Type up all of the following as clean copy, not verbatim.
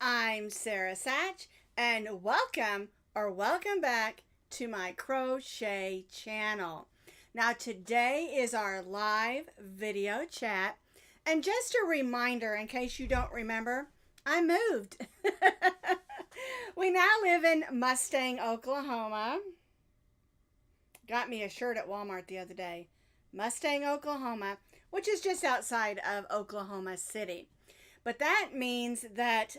I'm Sara Sach, and welcome back to my crochet channel. Now today is our live video chat, and just a reminder in case you don't remember, I moved. We now live in Mustang, Oklahoma. Got me a shirt at Walmart the other day. Mustang, Oklahoma, which is just outside of Oklahoma City. But that means that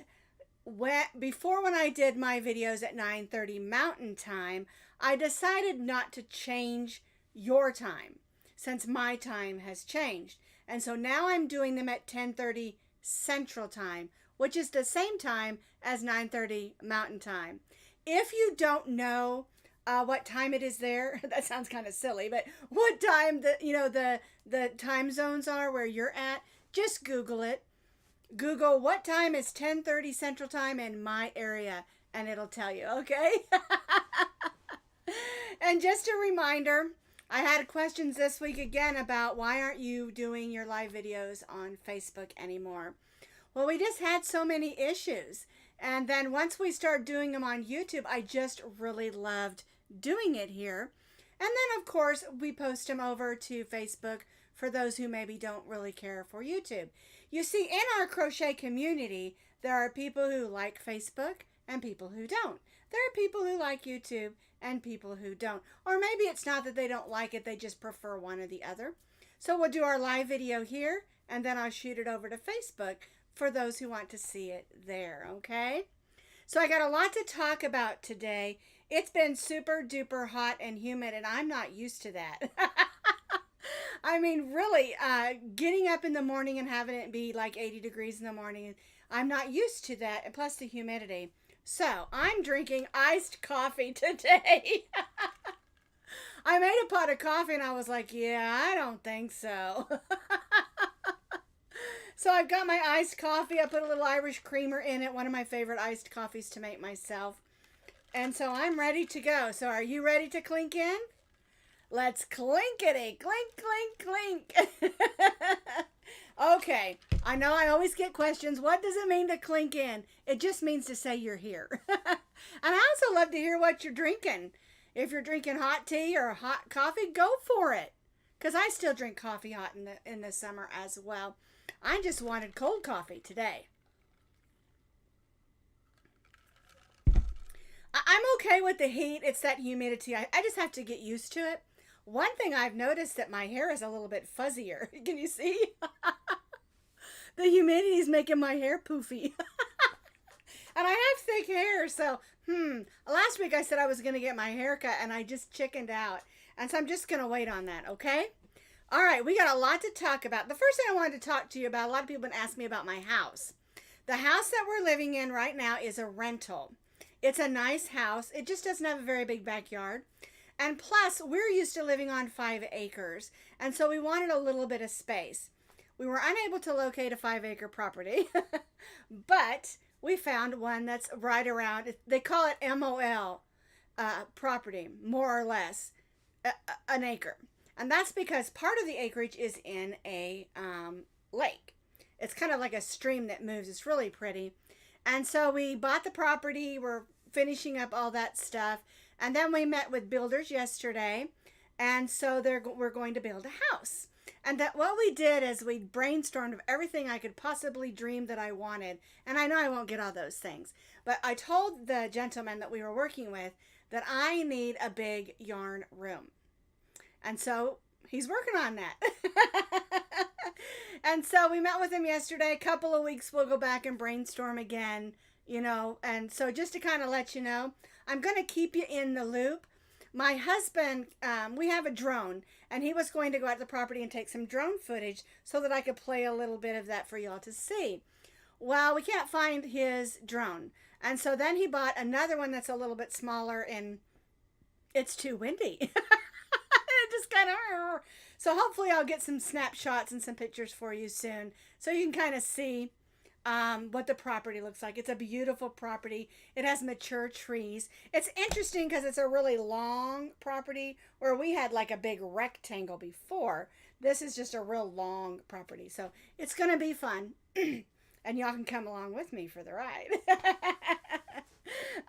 before when I did my videos at 9:30 Mountain Time, I decided not to change your time since my time has changed. And so now I'm doing them at 10:30 Central Time, which is the same time as 9:30 Mountain Time. If you don't know what time it is there, that sounds kind of silly, but what time the time zones are where you're at, just Google it. Google what time is 10:30 Central Time in my area, and it'll tell you, okay? And just a reminder, I had questions this week again about why aren't you doing your live videos on Facebook anymore? Well, we just had so many issues. And then once we started doing them on YouTube, I just really loved doing it here. And then, of course, we post them over to Facebook for those who maybe don't really care for YouTube. You see, in our crochet community, there are people who like Facebook and people who don't. There are people who like YouTube and people who don't. Or maybe it's not that they don't like it, they just prefer one or the other. So we'll do our live video here, and then I'll shoot it over to Facebook for those who want to see it there, okay? So I got a lot to talk about today. It's been super duper hot and humid, and I'm not used to that. I mean, really, getting up in the morning and having it be like 80 degrees in the morning, I'm not used to that, and plus the humidity. So, I'm drinking iced coffee today. I made a pot of coffee, and I was like, yeah, I don't think so. So, I've got my iced coffee. I put a little Irish creamer in it, one of my favorite iced coffees to make myself. And so, I'm ready to go. So, are you ready to clink in? Let's clinkety, clink, clink, clink. Okay, I know I always get questions. What does it mean to clink in? It just means to say you're here. And I also love to hear what you're drinking. If you're drinking hot tea or hot coffee, go for it. Because I still drink coffee hot in the summer as well. I just wanted cold coffee today. I'm okay with the heat. It's that humidity. I just have to get used to it. One thing I've noticed that my hair is a little bit fuzzier. Can you see? The humidity is making my hair poofy. And I have thick hair, so, last week I said I was going to get my hair cut, and I just chickened out. And so I'm just going to wait on that, okay? All right, we got a lot to talk about. The first thing I wanted to talk to you about, a lot of people have been asking me about my house. The house that we're living in right now is a rental. It's a nice house. It just doesn't have a very big backyard. And plus, we're used to living on 5 acres, and so we wanted a little bit of space. We were unable to locate a 5-acre property, but we found one that's right around, they call it MOL property, more or less, an acre. And that's because part of the acreage is in a lake. It's kind of like a stream that moves. It's really pretty. And so we bought the property. We're finishing up all that stuff. And then we met with builders yesterday, and so we're going to build a house. And that what we did is we brainstormed of everything I could possibly dream that I wanted. And I know I won't get all those things, but I told the gentleman that we were working with that I need a big yarn room. And so he's working on that. And so we met with him yesterday. A couple of weeks we'll go back and brainstorm again. And so just to kind of let you know, I'm going to keep you in the loop. My husband, we have a drone, and he was going to go out to the property and take some drone footage so that I could play a little bit of that for y'all to see. Well, we can't find his drone. And so then he bought another one that's a little bit smaller, and it's too windy. It just kind of... So hopefully I'll get some snapshots and some pictures for you soon so you can kind of see what the property looks like. It's a beautiful property. It has mature trees. It's interesting because it's a really long property where we had like a big rectangle before. This is just a real long property. So it's going to be fun. and y'all can come along with me for the ride.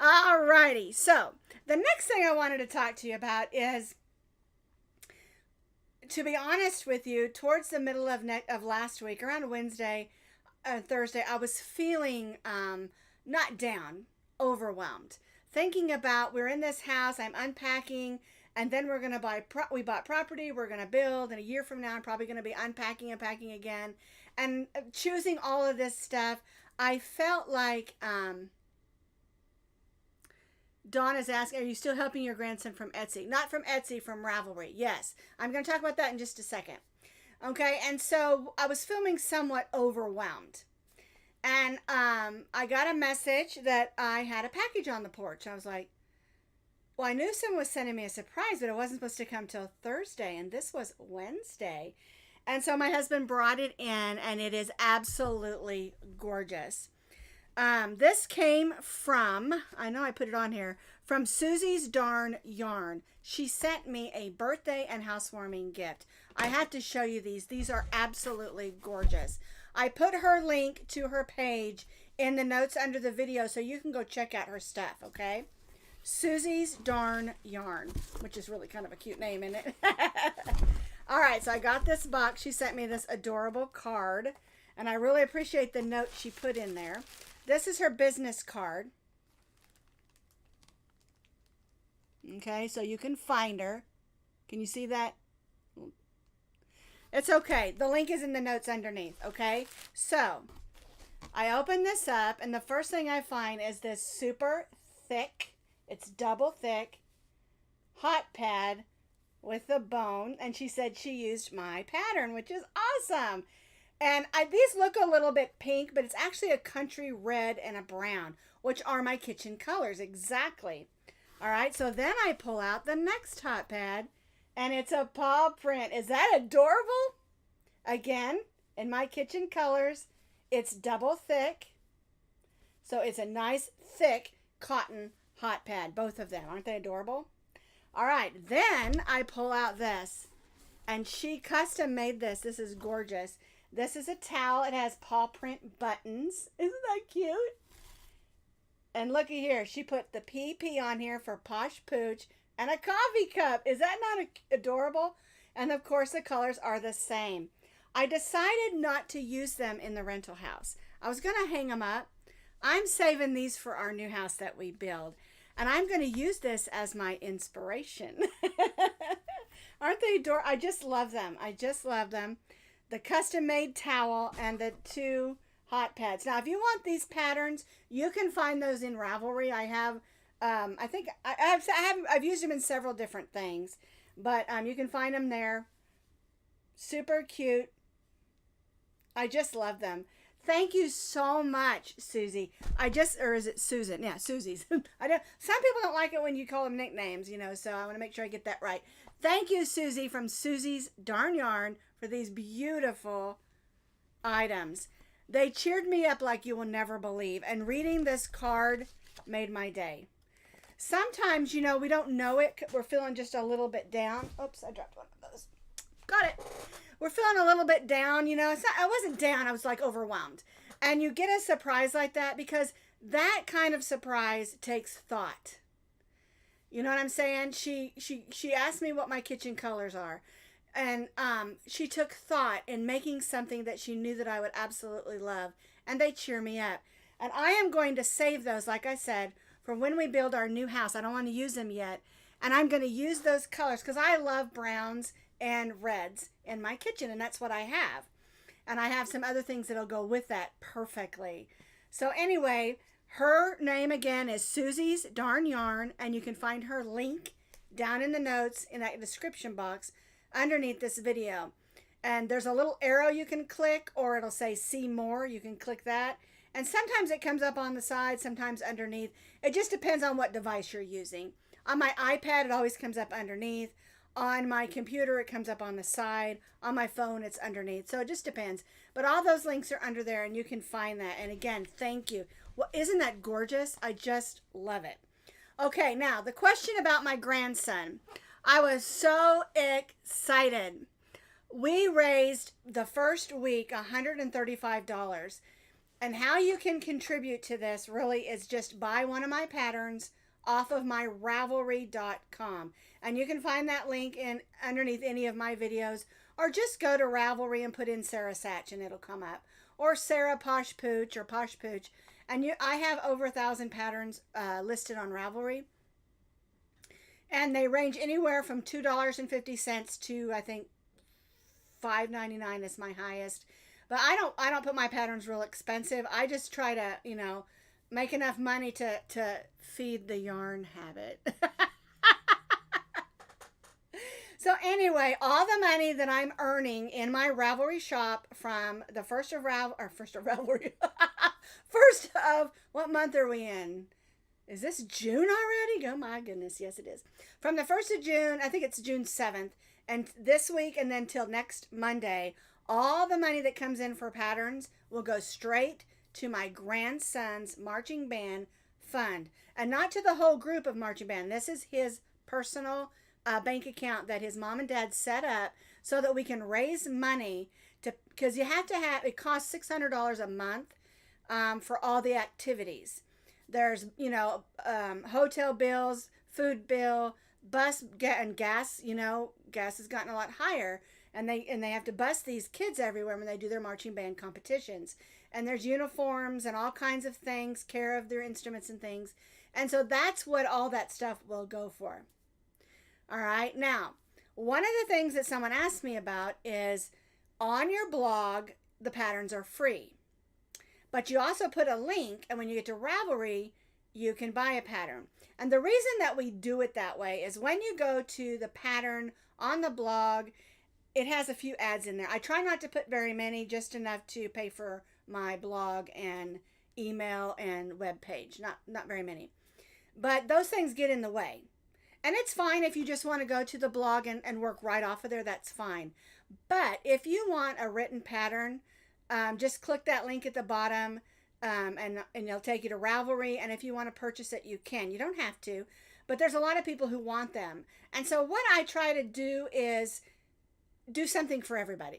Alrighty, so the next thing I wanted to talk to you about is, to be honest with you, towards the middle of last week, around Wednesday, Thursday, I was feeling not down, overwhelmed. Thinking about, we're in this house, I'm unpacking, and then we're going to we bought property, we're going to build, and a year from now I'm probably going to be unpacking and packing again. And choosing all of this stuff, I felt like, Dawn is asking, are you still helping your grandson from Etsy? Not from Etsy, from Ravelry. Yes. I'm going to talk about that in just a second. Okay, and so I was feeling somewhat overwhelmed. And I got a message that I had a package on the porch. I was like, well, I knew someone was sending me a surprise, but it wasn't supposed to come till Thursday, and this was Wednesday. And so my husband brought it in, and it is absolutely gorgeous. This came from, I know I put it on here, from Susie's Darn Yarn. She sent me a birthday and housewarming gift. I have to show you these. These are absolutely gorgeous. I put her link to her page in the notes under the video so you can go check out her stuff, okay? Susie's Darn Yarn, which is really kind of a cute name, isn't it? All right, so I got this box. She sent me this adorable card, and I really appreciate the note she put in there. This is her business card. Okay, so you can find her. Can you see that? It's okay. The link is in the notes underneath, okay? So, I open this up, and the first thing I find is this super thick, it's double thick, hot pad with a bone, and she said she used my pattern, which is awesome. And these look a little bit pink, but it's actually a country red and a brown, which are my kitchen colors, exactly. All right, so then I pull out the next hot pad, and it's a paw print. Is that adorable? Again, in my kitchen colors, it's double thick. So it's a nice, thick cotton hot pad, both of them. Aren't they adorable? All right, then I pull out this, and she custom made this. This is gorgeous. This is a towel. It has paw print buttons. Isn't that cute? And looky here. She put the PP on here for Posh, Pooch, and a coffee cup. Is that not adorable? And of course, the colors are the same. I decided not to use them in the rental house. I was going to hang them up. I'm saving these for our new house that we build. And I'm going to use this as my inspiration. Aren't they adorable? I just love them. I just love them. The custom-made towel and the two hot pads. Now, if you want these patterns, you can find those in Ravelry. I have, I think, I've used them in several different things. But you can find them there. Super cute. I just love them. Thank you so much, Susie. Or is it Susan? Yeah, Susie's. Some people don't like it when you call them nicknames, so I want to make sure I get that right. Thank you, Susie, from Susie's Darn Yarn for these beautiful items. They cheered me up like you will never believe, and reading this card made my day. Sometimes, we don't know it. We're feeling just a little bit down. Oops, I dropped one of those. Got it. We're feeling a little bit down, I wasn't down, I was like overwhelmed. And you get a surprise like that because that kind of surprise takes thought. You know what I'm saying? She asked me what my kitchen colors are. And she took thought in making something that she knew that I would absolutely love. And they cheer me up. And I am going to save those, like I said, for when we build our new house. I don't want to use them yet. And I'm going to use those colors because I love browns and reds in my kitchen. And that's what I have. And I have some other things that'll go with that perfectly. So anyway, her name again is Susie's Darn Yarn. And you can find her link down in the notes in that description box underneath this video. And there's a little arrow you can click, or it'll say see more. You can click that. And sometimes it comes up on the side, sometimes underneath. It just depends on what device you're using. On my iPad, it always comes up underneath. On my computer, it comes up on the side. On my phone, it's underneath. So it just depends. But all those links are under there, and you can find that. And again, thank you. Well, isn't that gorgeous? I just love it. Okay, now, the question about my grandson. I was so excited. We raised the first week $135. And how you can contribute to this really is just buy one of my patterns off of my Ravelry.com. And you can find that link in underneath any of my videos, or just go to Ravelry and put in Sara Sach and it'll come up. Or Sara Posh Pooch or Posh Pooch. And I have over 1,000 patterns listed on Ravelry. And they range anywhere from $2.50 to, I think, $5.99 is my highest. But I don't put my patterns real expensive. I just try to, make enough money to feed the yarn habit. So anyway, all the money that I'm earning in my Ravelry shop from the first of Ravelry, first of, what month are we in? Is this June already? Oh my goodness, yes it is. From the 1st of June, I think it's June 7th, and this week and then till next Monday, all the money that comes in for patterns will go straight to my grandson's marching band fund. And not to the whole group of marching band. This is his personal bank account that his mom and dad set up so that we can raise money to, because you have to have, it costs $600 a month for all the activities. There's, hotel bills, food bill, bus and gas, gas has gotten a lot higher. And they have to bus these kids everywhere when they do their marching band competitions. And there's uniforms and all kinds of things, care of their instruments and things. And so that's what all that stuff will go for. All right. Now, one of the things that someone asked me about is on your blog, the patterns are free. But you also put a link, and when you get to Ravelry, you can buy a pattern. And the reason that we do it that way is when you go to the pattern on the blog, it has a few ads in there. I try not to put very many, just enough to pay for my blog and email and web page. Not very many. But those things get in the way. And it's fine if you just want to go to the blog and work right off of there, that's fine. But if you want a written pattern, just click that link at the bottom and it'll take you to Ravelry. And if you want to purchase it, you can. You don't have to. But there's a lot of people who want them. And so what I try to do is do something for everybody.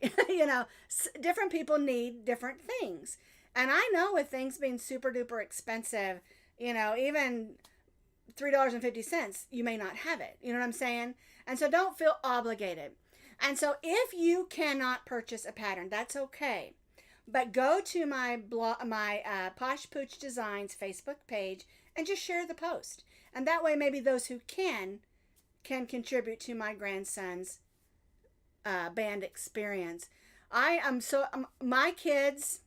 Different people need different things. And I know with things being super duper expensive, even $3.50, you may not have it. You know what I'm saying? And so don't feel obligated. And so if you cannot purchase a pattern, that's okay. But go to my blog, my Posh Pooch Designs Facebook page and just share the post. And that way maybe those who can contribute to my grandson's band experience. My kids,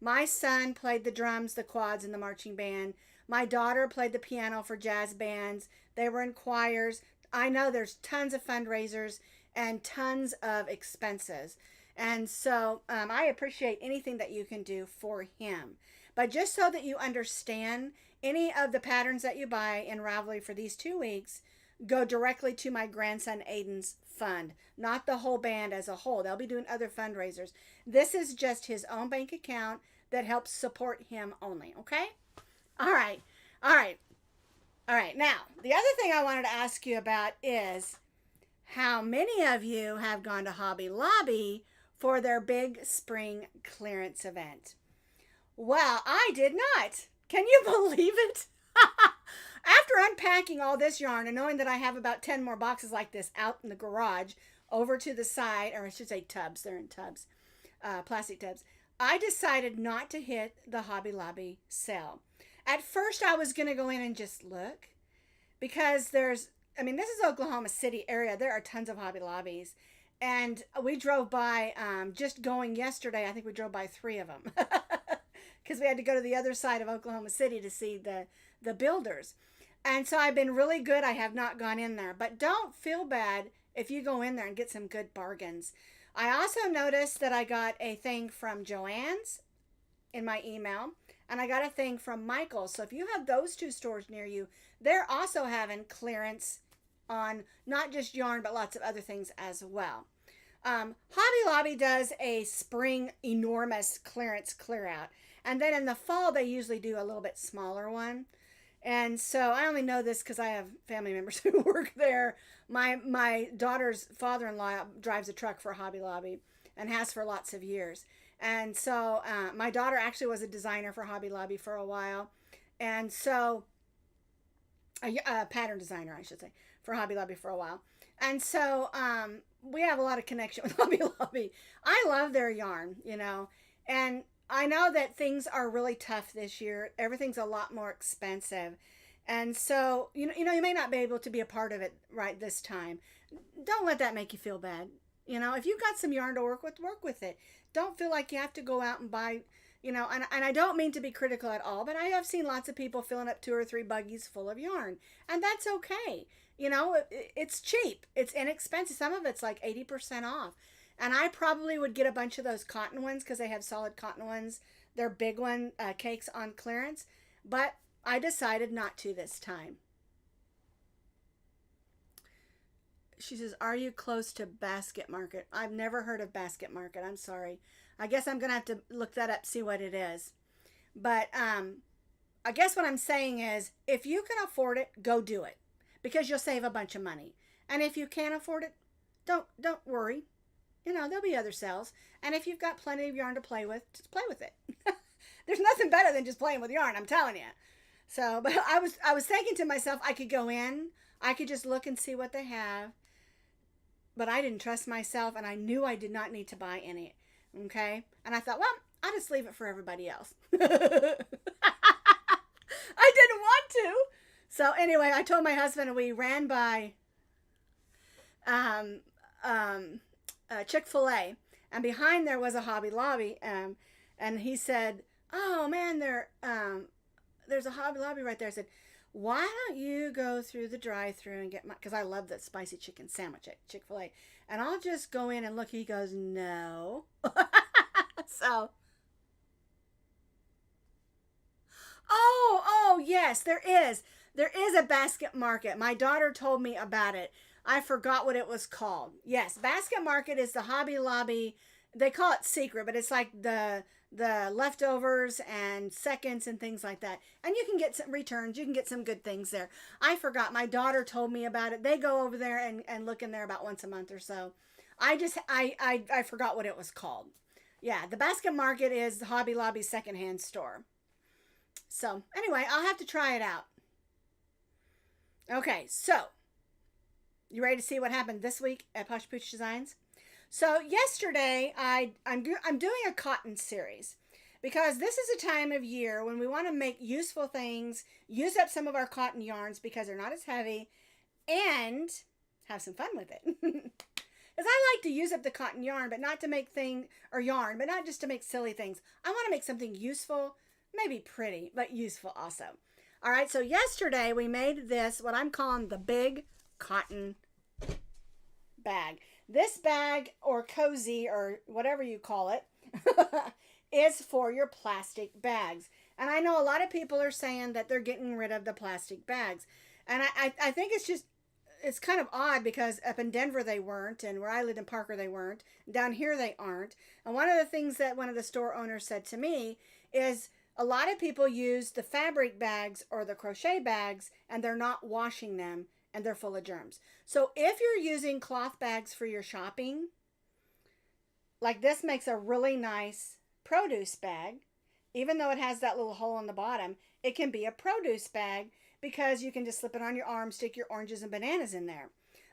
my son played the drums, the quads, and the marching band. My daughter played the piano for jazz bands. They were in choirs. I know there's tons of fundraisers and tons of expenses. And so I appreciate anything that you can do for him. But just so that you understand, any of the patterns that you buy in Ravelry for these 2 weeks go directly to my grandson Aiden's fund, not the whole band as a whole. They'll be doing other fundraisers. This is just his own bank account that helps support him only, okay? All right. Now, the other thing I wanted to ask you about is how many of you have gone to Hobby Lobby for their big spring clearance event? Well, I did not. Can you believe it? After unpacking all this yarn and knowing that I have about 10 more boxes like this out in the garage over to the side, or I should say tubs, they're in tubs, plastic tubs, I decided not to hit the Hobby Lobby sale. At first I was going to go in and just look because this is Oklahoma City area. There are tons of Hobby Lobbies. And we drove by, just going yesterday, I think we drove by 3 of them because we had to go to the other side of Oklahoma City to see the builders. And so I've been really good. I have not gone in there, but don't feel bad if you go in there and get some good bargains. I also noticed that I got a thing from Joann's in my email, and I got a thing from Michael's. So if you have those 2 stores near you, they're also having clearance on not just yarn, but lots of other things as well. Hobby Lobby does a spring enormous clearance clear out. And then in the fall, they usually do a little bit smaller one. And so I only know this because I have family members who work there. My daughter's father-in-law drives a truck for Hobby Lobby and has for lots of years. And so my daughter actually was a designer for Hobby Lobby for a while. And so, a pattern designer, I should say, for Hobby Lobby for a while. And so we have a lot of connection with Hobby Lobby. I love their yarn, you know. And I know that things are really tough this year. Everything's a lot more expensive. And so, you may not be able to be a part of it right this time. Don't let that make you feel bad. If you've got some yarn to work with it. Don't feel like you have to go out and buy, and I don't mean to be critical at all, but I have seen lots of people filling up 2 or 3 buggies full of yarn, and that's okay. It's cheap. It's inexpensive. Some of it's like 80% off. And I probably would get a bunch of those cotton ones because they have solid cotton ones. They're big one cakes on clearance, but I decided not to this time. She says, are you close to Basket Market? I've never heard of Basket Market. I'm sorry. I guess I'm going to have to look that up, see what it is. But I guess what I'm saying is, if you can afford it, go do it. Because you'll save a bunch of money. And if you can't afford it, don't worry. There'll be other sales. And if you've got plenty of yarn to play with, just play with it. There's nothing better than just playing with yarn, I'm telling you. So, but I was thinking to myself, I could go in, I could just look and see what they have. But I didn't trust myself, and I knew I did not need to buy any. Okay? And I thought, well, I'll just leave it for everybody else. I didn't want to. So anyway, I told my husband, and we ran by Chick-fil-A, and behind there was a Hobby Lobby, and he said, oh man, there's a Hobby Lobby right there. I said, why don't you go through the drive-thru and get because I love that spicy chicken sandwich at Chick-fil-A, and I'll just go in and look. He goes, no. So, oh yes, there is a Basket Market. My daughter told me about it. I forgot what it was called. Yes, Basket Market is the Hobby Lobby. They call it secret, but it's like the leftovers and seconds and things like that. And you can get some returns. You can get some good things there. I forgot. My daughter told me about it. They go over there and look in there about once a month or so. I forgot what it was called. Yeah, the Basket Market is the Hobby Lobby secondhand store. So anyway, I'll have to try it out. Okay, so you ready to see what happened this week at Posh Pooch Designs? So yesterday, I'm doing a cotton series because this is a time of year when we want to make useful things, use up some of our cotton yarns because they're not as heavy, and have some fun with it. Because I like to use up the cotton yarn, but not to make yarn, but not just to make silly things. I want to make something useful, maybe pretty, but useful also. All right, so yesterday we made this, what I'm calling the big cotton bag. This bag, or cozy, or whatever you call it, is for your plastic bags. And I know a lot of people are saying that they're getting rid of the plastic bags. And I think it's kind of odd because up in Denver they weren't, and where I lived in Parker they weren't. Down here they aren't. And one of the things that one of the store owners said to me is a lot of people use the fabric bags or the crochet bags and they're not washing them, and they're full of germs. So if you're using cloth bags for your shopping, like this makes a really nice produce bag. Even though it has that little hole on the bottom, it can be a produce bag because you can just slip it on your arm, stick your oranges and bananas in there.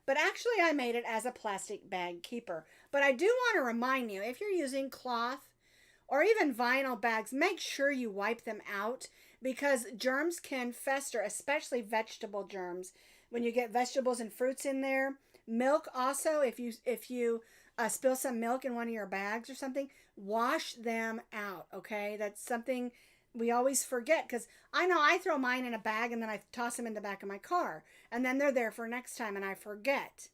But actually I made it as a plastic bag keeper. But I do want to remind you, if you're using cloth or even vinyl bags, make sure you wipe them out because germs can fester, especially vegetable germs. When you get vegetables and fruits in there, milk also, if you spill some milk in one of your bags or something, wash them out, okay? That's something we always forget because I know I throw mine in a bag and then I toss them in the back of my car and then they're there for next time and I forget.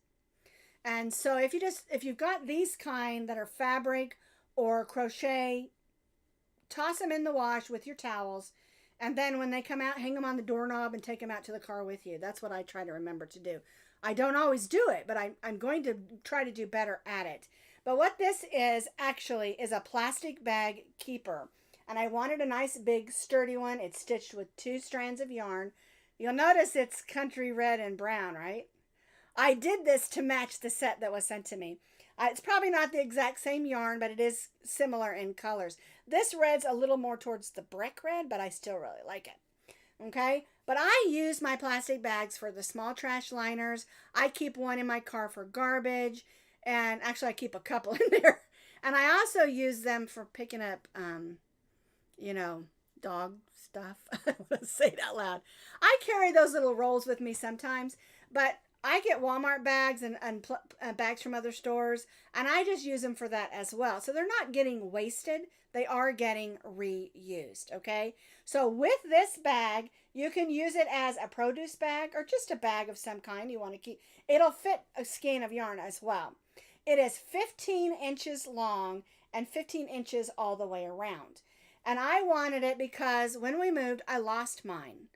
And so if you've got these kind that are fabric or crochet, toss them in the wash with your towels. And then when they come out, hang them on the doorknob and take them out to the car with you. That's what I try to remember to do. I don't always do it, but I'm going to try to do better at it. But what this is actually is a plastic bag keeper. And I wanted a nice big sturdy one. It's stitched with 2 strands of yarn. You'll notice it's country red and brown, right? I did this to match the set that was sent to me. It's probably not the exact same yarn, but it is similar in colors. This red's a little more towards the brick red, but I still really like it. Okay, but I use my plastic bags for the small trash liners. I keep one in my car for garbage, and actually I keep a couple in there. And I also use them for picking up, you know, dog stuff. I don't want to say it out loud. I carry those little rolls with me sometimes, but I get Walmart bags and bags from other stores, and I just use them for that as well. So they're not getting wasted. They are getting reused, okay? So with this bag, you can use it as a produce bag or just a bag of some kind you want to keep. It'll fit a skein of yarn as well. It is 15 inches long and 15 inches all the way around. And I wanted it because when we moved, I lost mine.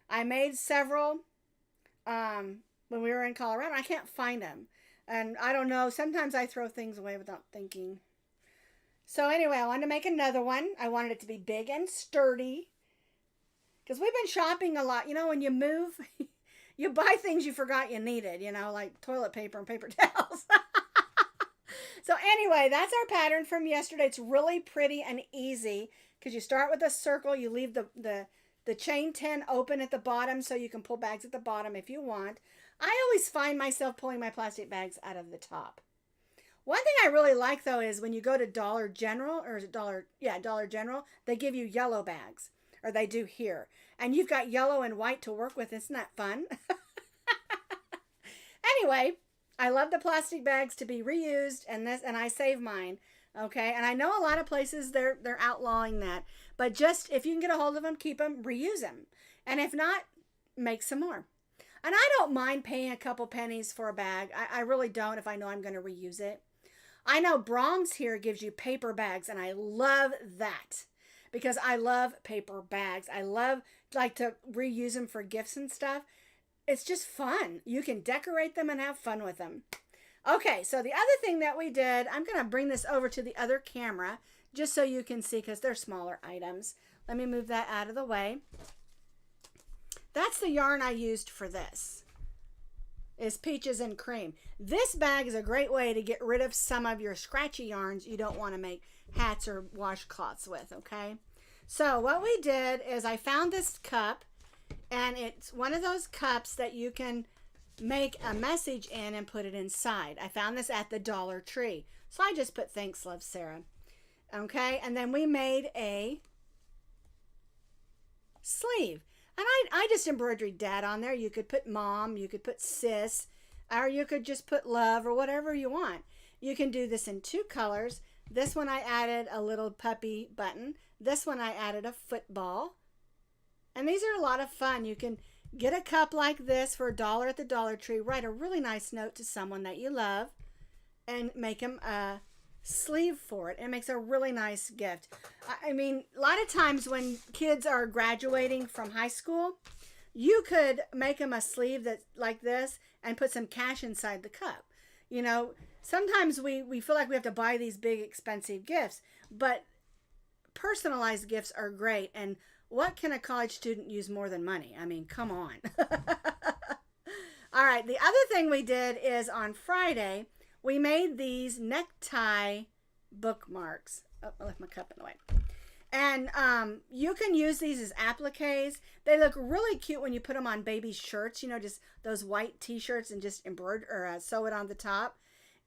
I made several when we were in Colorado. I can't find them. And I don't know, sometimes I throw things away without thinking. So anyway, I wanted to make another one. I wanted it to be big and sturdy. Because we've been shopping a lot. You know, when you move, you buy things you forgot you needed, you know, like toilet paper and paper towels. So anyway, that's our pattern from yesterday. It's really pretty and easy because you start with a circle. You leave the chain 10 open at the bottom so you can pull bags at the bottom if you want. I always find myself pulling my plastic bags out of the top. One thing I really like, though, is when you go to Dollar General, or is it Dollar General, they give you yellow bags, or they do here. And you've got yellow and white to work with. Isn't that fun? Anyway, I love the plastic bags to be reused, and I save mine. Okay, and I know a lot of places they're outlawing that, but just if you can get a hold of them, keep them, reuse them, and if not, make some more. And I don't mind paying a couple pennies for a bag. I really don't if I know I'm going to reuse it. I know Brahms here gives you paper bags, and I love that because I love paper bags. I love like to reuse them for gifts and stuff. It's just fun. You can decorate them and have fun with them. Okay, so the other thing that we did, I'm going to bring this over to the other camera just so you can see because they're smaller items. Let me move that out of the way. That's the yarn I used for this, is Peaches and Cream. This bag is a great way to get rid of some of your scratchy yarns you don't want to make hats or washcloths with, okay? So what we did is I found this cup, and it's one of those cups that you can make a message in and put it inside. I found this at the Dollar Tree. So I just put thanks, love, Sarah. Okay, and then we made a sleeve. And I just embroidered dad on there. You could put mom, you could put sis, or you could just put love or whatever you want. You can do this in two colors. This one I added a little puppy button. This one I added a football. And these are a lot of fun. You can get a cup like this for $1 at the Dollar Tree. Write a really nice note to someone that you love and make them a sleeve for it. It makes a really nice gift. I mean, a lot of times when kids are graduating from high school, you could make them a sleeve that's like this and put some cash inside the cup. You know, sometimes we feel like we have to buy these big expensive gifts, but personalized gifts are great. And what can a college student use more than money? I mean, come on. All right, the other thing we did is on Friday, we made these necktie bookmarks. Oh, I left my cup in the way. And you can use these as appliques. They look really cute when you put them on baby's shirts, you know, just those white t-shirts and just embroider or sew it on the top.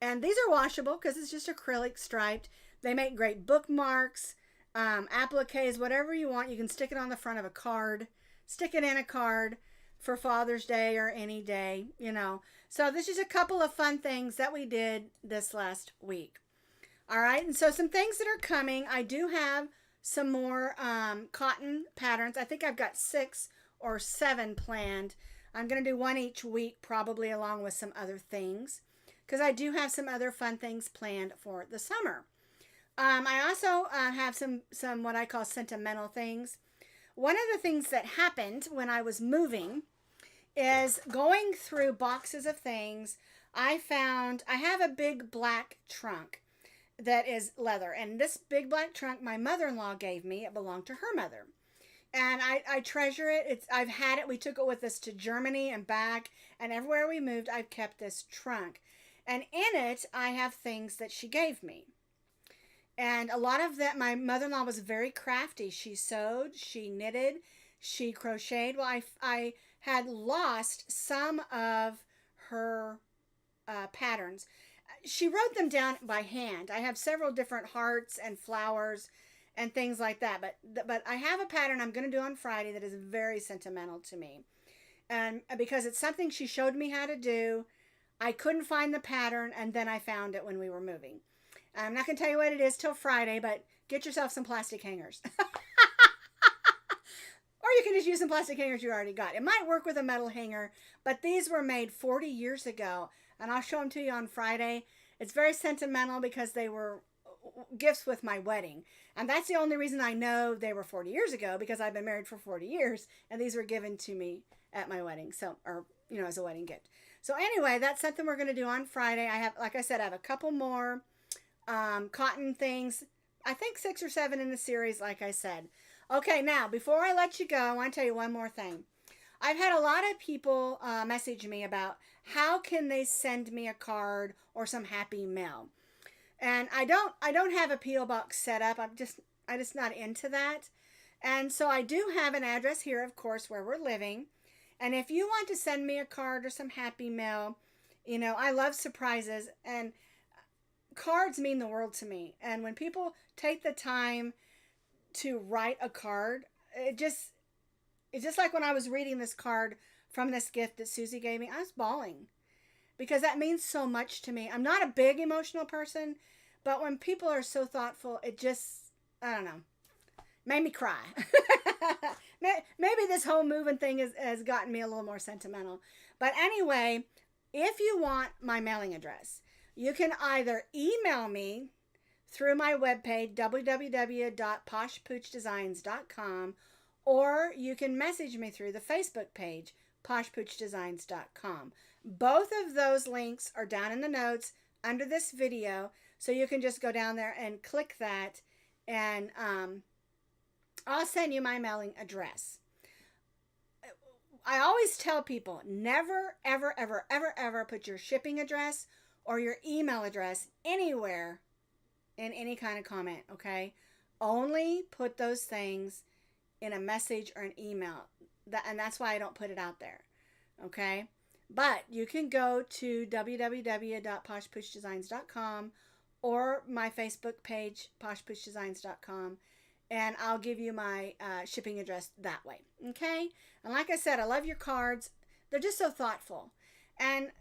And these are washable because it's just acrylic striped. They make great bookmarks, appliques, whatever you want. You can stick it on the front of a card, stick it in a card for Father's Day or any day, you know. So this is a couple of fun things that we did this last week. All right, and so some things that are coming. I do have some more cotton patterns. I think I've got 6 or 7 planned. I'm going to do one each week, probably along with some other things, because I do have some other fun things planned for the summer. I also have some what I call sentimental things. One of the things that happened when I was moving is going through boxes of things. I found I have a big black trunk that is leather, and this big black trunk my mother-in-law gave me. It belonged to her mother, and I treasure it. I've had it. We took it with us to Germany and back, and everywhere we moved I've kept this trunk. And in it, I have things that she gave me. And a lot of that, my mother-in-law was very crafty. She sewed, she knitted, she crocheted. Well, I had lost some of her patterns. She wrote them down by hand. I have several different hearts and flowers and things like that. But I have a pattern I'm going to do on Friday that is very sentimental to me. And because it's something she showed me how to do, I couldn't find the pattern, and then I found it when we were moving. I'm not going to tell you what it is till Friday, but get yourself some plastic hangers. Or you can just use some plastic hangers you already got. It might work with a metal hanger, but these were made 40 years ago, and I'll show them to you on Friday. It's very sentimental because they were gifts with my wedding. And that's the only reason I know they were 40 years ago, because I've been married for 40 years, and these were given to me at my wedding. So, or, you know, as a wedding gift. So anyway, that's something we're going to do on Friday. I have, like I said, I have a couple more cotton things. I think 6 or 7 in the series, like I said. Okay, now, before I let you go, I want to tell you one more thing. I've had a lot of people message me about how can they send me a card or some happy mail. And I don't have a P.O. box set up. I'm just not into that. And so I do have an address here, of course, where we're living. And if you want to send me a card or some happy mail, you know, I love surprises, and cards mean the world to me. And when people take the time to write a card, it's just like when I was reading this card from this gift that Susie gave me, I was bawling because that means so much to me. I'm not a big emotional person, but when people are so thoughtful, it just, I don't know, made me cry. Maybe this whole moving thing has gotten me a little more sentimental. But anyway, if you want my mailing address, you can either email me through my webpage, www.poshpoochdesigns.com, or you can message me through the Facebook page, poshpoochdesigns.com. Both of those links are down in the notes under this video, so you can just go down there and click that, and I'll send you my mailing address. I always tell people, never, ever, ever, ever, ever put your shipping address or your email address anywhere in any kind of comment, okay? Only put those things in a message or an email. And that's why I don't put it out there, okay? But you can go to www.poshpoochdesigns.com or my Facebook page, poshpoochdesigns.com, and I'll give you my shipping address that way, okay? And like I said, I love your cards. They're just so thoughtful. And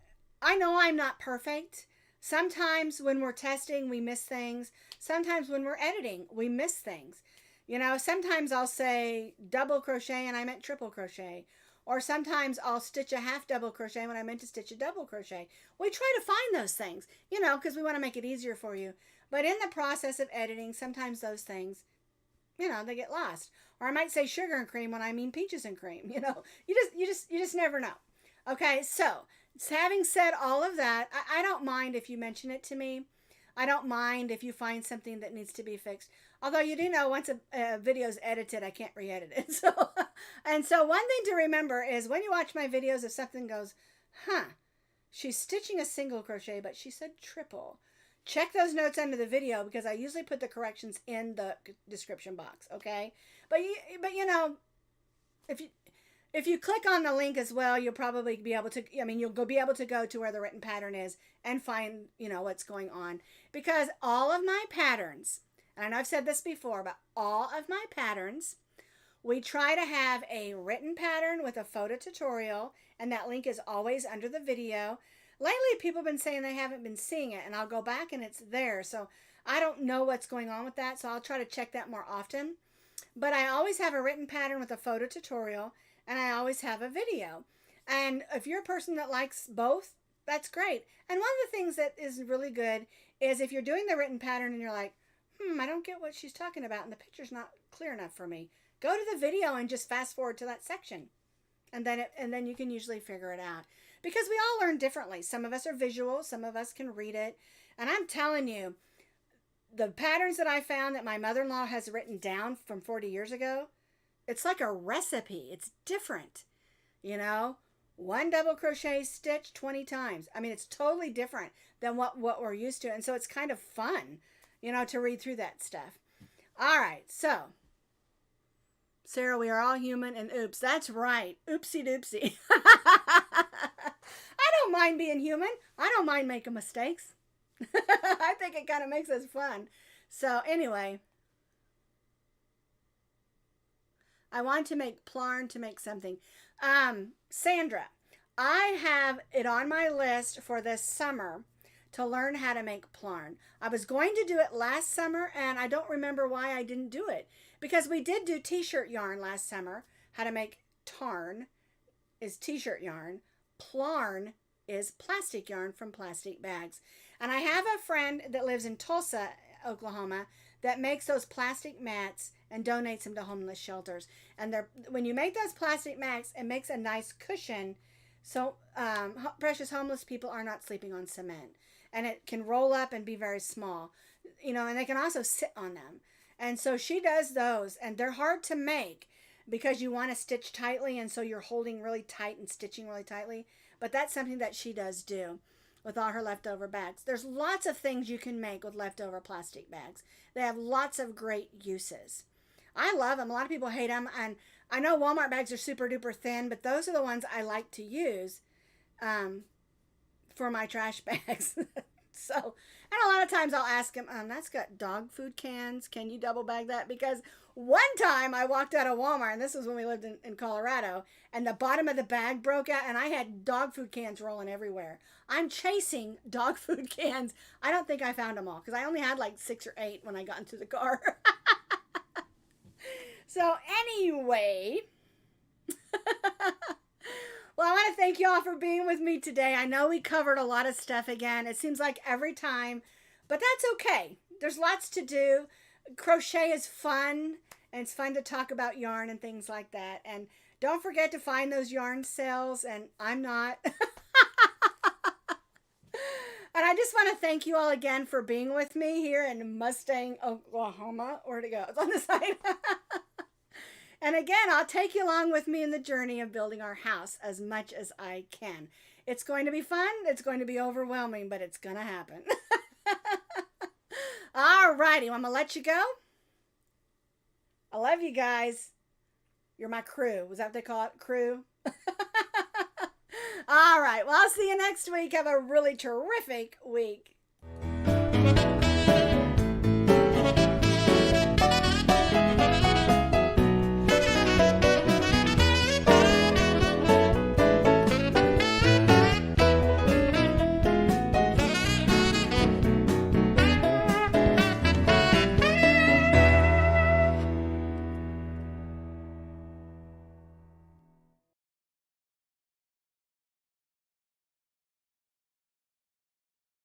I know I'm not perfect. Sometimes when we're testing, we miss things. Sometimes when we're editing, we miss things. You know, sometimes I'll say double crochet and I meant triple crochet. Or sometimes I'll stitch a half double crochet when I meant to stitch a double crochet. We try to find those things, you know, because we want to make it easier for you. But in the process of editing, sometimes those things, you know, they get lost. Or I might say sugar and cream when I mean peaches and cream. You know, you just never know. Okay, so having said all of that, I don't mind if you mention it to me. I don't mind if you find something that needs to be fixed. Although you do know once a video's edited, I can't re-edit it. So one thing to remember is when you watch my videos, if something goes, she's stitching a single crochet, but she said triple. Check those notes under the video because I usually put the corrections in the description box, okay? But you know, if you click on the link as well, you'll probably be able to, you'll be able to go to where the written pattern is and find, you know, what's going on. Because all of my patterns, and I know I've said this before, but all of my patterns, we try to have a written pattern with a photo tutorial, and that link is always under the video. Lately, people have been saying they haven't been seeing it, and I'll go back and it's there. So I don't know what's going on with that, so I'll try to check that more often. But I always have a written pattern with a photo tutorial, and I always have a video. And if you're a person that likes both, that's great. And one of the things that is really good is if you're doing the written pattern and you're like, I don't get what she's talking about and the picture's not clear enough for me, go to the video and just fast forward to that section. And then you can usually figure it out. Because we all learn differently. Some of us are visual, some of us can read it. And I'm telling you, the patterns that I found that my mother-in-law has written down from 40 years ago, it's like a recipe. It's different, you know. one double crochet stitch 20 times. I mean, it's totally different than what we're used to. And so it's kind of fun, you know, to read through that stuff. All right. So, Sarah, we are all human, and oops, that's right. Oopsie doopsie. I don't mind being human. I don't mind making mistakes. I think it kind of makes us fun. So anyway, I want to make plarn to make something. Sandra, I have it on my list for this summer to learn how to make plarn. I was going to do it last summer, and I don't remember why I didn't do it. Because we did do t-shirt yarn last summer. How to make tarn is t-shirt yarn. Plarn is plastic yarn from plastic bags. And I have a friend that lives in Tulsa, Oklahoma, that makes those plastic mats and donates them to homeless shelters. And when you make those plastic mats, it makes a nice cushion so precious homeless people are not sleeping on cement. And it can roll up and be very small, you know, and they can also sit on them. And so she does those, and they're hard to make because you want to stitch tightly, and so you're holding really tight and stitching really tightly. But that's something that she does do with all her leftover bags. There's lots of things you can make with leftover plastic bags. They have lots of great uses. I love them. A lot of people hate them, and I know Walmart bags are super duper thin, but those are the ones I like to use for my trash bags. So, and a lot of times I'll ask him, that's got dog food cans. Can you double bag that? Because one time I walked out of Walmart, and this was when we lived in Colorado, and the bottom of the bag broke out, and I had dog food cans rolling everywhere. I'm chasing dog food cans. I don't think I found them all, because I only had like 6 or 8 when I got into the car. So anyway, well, I want to thank you all for being with me today. I know we covered a lot of stuff again. It seems like every time, but that's okay. There's lots to do. Crochet is fun, and it's fun to talk about yarn and things like that. And don't forget to find those yarn sales, and I'm not. And I just want to thank you all again for being with me here in Mustang, Oklahoma. Where'd it go? It's on the side. And again, I'll take you along with me in the journey of building our house as much as I can. It's going to be fun. It's going to be overwhelming, but it's going to happen. All righty. I'm going to let you go. I love you guys. You're my crew. Was that what they call it? Crew? All right. Well, I'll see you next week. Have a really terrific week.